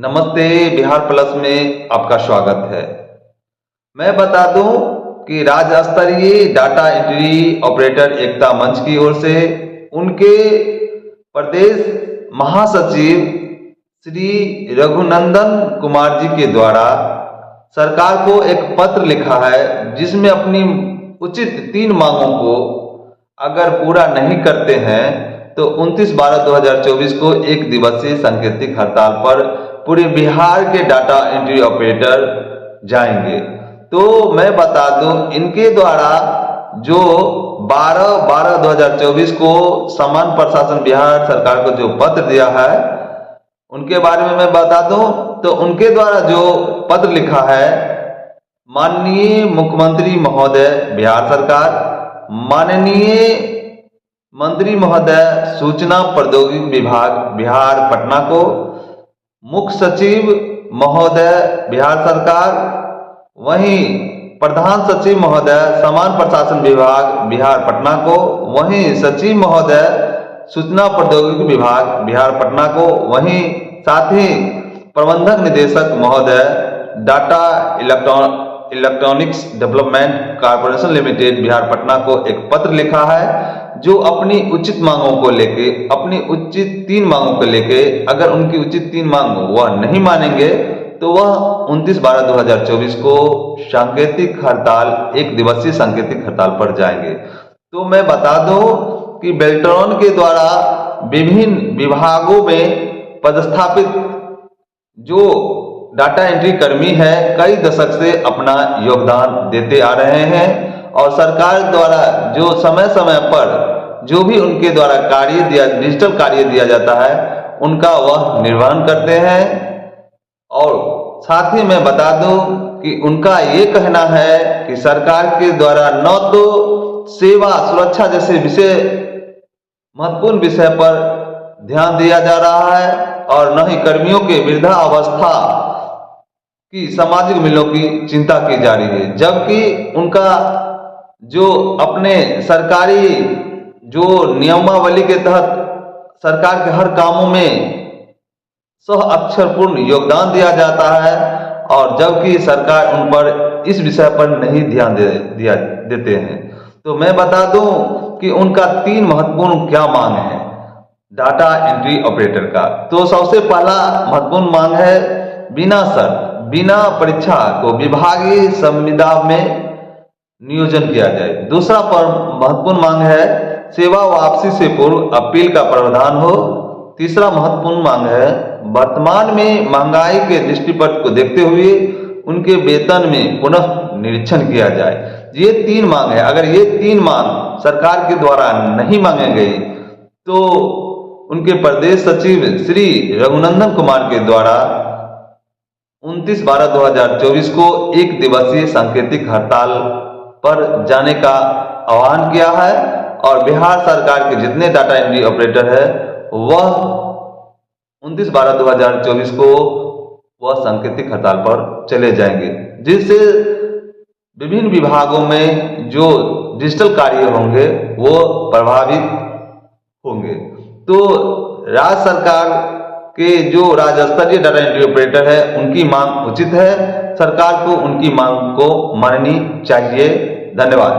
नमस्ते, बिहार प्लस में आपका स्वागत है। मैं बता दूं कि राज्य स्तरीय डाटा एंट्री ऑपरेटर एकता मंच की ओर से उनके प्रदेश महासचिव श्री रघुनंदन कुमार जी के द्वारा सरकार को एक पत्र लिखा है, जिसमें अपनी उचित 3 मांगों को अगर पूरा नहीं करते हैं तो 29/12/2024 को 1 दिवसीय सांकेतिक हड़ताल पर पूरे बिहार के डाटा एंट्री ऑपरेटर जाएंगे। तो मैं बता दूं, इनके द्वारा जो 12/12/2024 को सामान्य प्रशासन बिहार सरकार को जो पत्र दिया है उनके बारे में मैं बता दूं, तो उनके द्वारा जो पत्र लिखा है, माननीय मुख्यमंत्री महोदय बिहार सरकार, माननीय मंत्री महोदय सूचना प्रौद्योगिकी विभाग बिहार पटना को, मुख्य सचिव महोदय बिहार सरकार, वहीं प्रधान सचिव महोदय सामान्य प्रशासन विभाग बिहार पटना को, वहीं सचिव महोदय सूचना प्रौद्योगिकी विभाग बिहार पटना को, वहीं साथ ही प्रबंधक निदेशक महोदय data electronics development corporation limited Bihar Patna को एक पत्र लिखा है, जो अपनी उचित मांगों को लेके, अपनी उचित 3 मांगों को लेके, अगर उनकी उचित 3 मांग वह नहीं मानेंगे तो वह 29/12/2024 को सांकेतिक हड़ताल, 1 दिवसीय सांकेतिक हड़ताल पर जाएंगे। तो मैं बता दूं कि बेल्ट्रॉन के द्वारा विभिन्न विभागों में पदस्थापित जो डाटा एंट्री कर्मी है, कई दशक से अपना योगदान देते आ रहे हैं और सरकार द्वारा जो समय समय पर जो भी उनके द्वारा डिजिटल कार्य दिया जाता है उनका वह निर्वहन करते हैं। और साथ ही मैं बता दूं कि उनका ये कहना है कि सरकार के द्वारा न तो सेवा सुरक्षा जैसे महत्वपूर्ण विषय पर ध्यान दिया जा रहा है और न ही कर्मियों के वृद्धावस्था की सामाजिक मूल्यों की चिंता की जा रही है, जबकि उनका जो अपने सरकारी जो नियमावली के तहत सरकार के हर कामों में सह अक्षरपूर्ण योगदान दिया जाता है, और जबकि सरकार उन पर इस विषय पर नहीं ध्यान देते हैं। तो मैं बता दूं कि उनका 3 महत्वपूर्ण क्या मांग है डाटा एंट्री ऑपरेटर का। तो सबसे पहला महत्वपूर्ण मांग है बिना शर्त, बिना परीक्षा को विभागीय संविदा में नियोजन किया जाए। दूसरा महत्वपूर्ण मांग है सेवा वापसी से पूर्व अपील का प्रावधान हो। तीसरा महत्वपूर्ण मांग है वर्तमान में महंगाई के दृष्टिपट को देखते हुए उनके वेतन में पुनः निरीक्षण किया जाए। ये 3 मांग है। अगर ये 3 मांग सरकार के द्वारा नहीं मांगे गई तो उनके प्रदेश सचिव श्री रघुनंदन कुमार के द्वारा 29/12/2024 को 1 दिवसीय सांकेतिक हड़ताल पर जाने का आह्वान किया है, और बिहार सरकार के जितने डाटा एंट्री ऑपरेटर है वह 29/12/2024 को वह सांकेतिक हड़ताल पर चले जाएंगे, जिससे विभिन्न विभागों में जो डिजिटल कार्य होंगे वो प्रभावित होंगे। तो राज्य सरकार के जो राज्य स्तरीय डाटा एंट्री ऑपरेटर है उनकी मांग उचित है, सरकार को उनकी मांग को माननी चाहिए। धन्यवाद।